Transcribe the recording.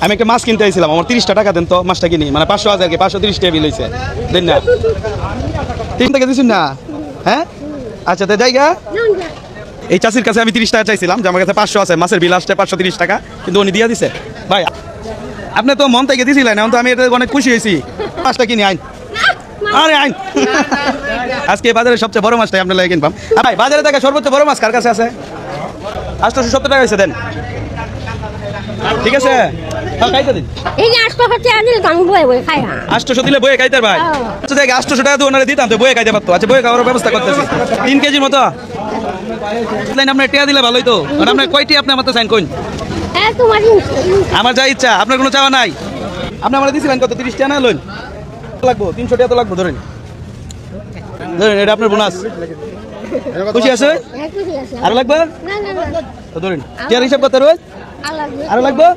আমি একটা মাছ কিনতে আইছিলাম, আমার 30 টাকা দেন তো, মাছটা কিনি, মানে 500 হাজার কি 530 টাকা বিল হয়েছে, দেন না 3 টাকা দিচ্ছেন না? হ্যাঁ আচ্ছা, তো জায়গা এই চাষির কাছে আমি 30 টাকা চাইছিলাম, যে আমার কাছে 500 আছে, মাছের বিল আসছে 530 টাকা, কিন্তু উনি দিয়ে দিছে। ভাই আপনি তো মন থেকে দিয়েছিলেন, এখন তো আমি এটা অনেক খুশি হয়েছি, মাছটা কিনি আইন। আরে আইন, আজকে বাজারে সবচেয়ে বড় মাছটাই আপনার লাগে কিনবাম। ভাই বাজারে থাকা সর্বোচ্চ বড় মাছ কার কাছে আছে? 870 টাকা হয়েছে, দেন। ঠিক আছে, খাইতে দিন। এই যে 800 টাকা দিলে আমি বয়ে বয়ে খাই না। 800 দিলে বয়ে খাইতে ভাই? আচ্ছা দেখ, 800 টাকা দিয়ে ওনারা দিতাম তো বয়ে খাইতে পারতো। আচ্ছা বয়ে খাওয়ার ব্যবস্থা করতেছি, 3 কেজির মতো। আপনার টিয়া দিলে ভালোই তো। আপনার কয়টি আপনি আমার তো সাইন কোন? হ্যাঁ তোমার আমার যা ইচ্ছা, আপনার কোনো চাওয়া নাই। আপনি আমার দিয়েছিলেন কত? 30 টাকা না লোন লাগবো, 300 টাকা তো লাগবো, ধরেন ধরেন, এটা আপনার বোনাস। খুশি আছে? হ্যাঁ খুশি আছে। আরো লাগবে না না না তো ধরেন, টিয়ার হিসাব করতে রোজ আলাদা আরো লাগবে।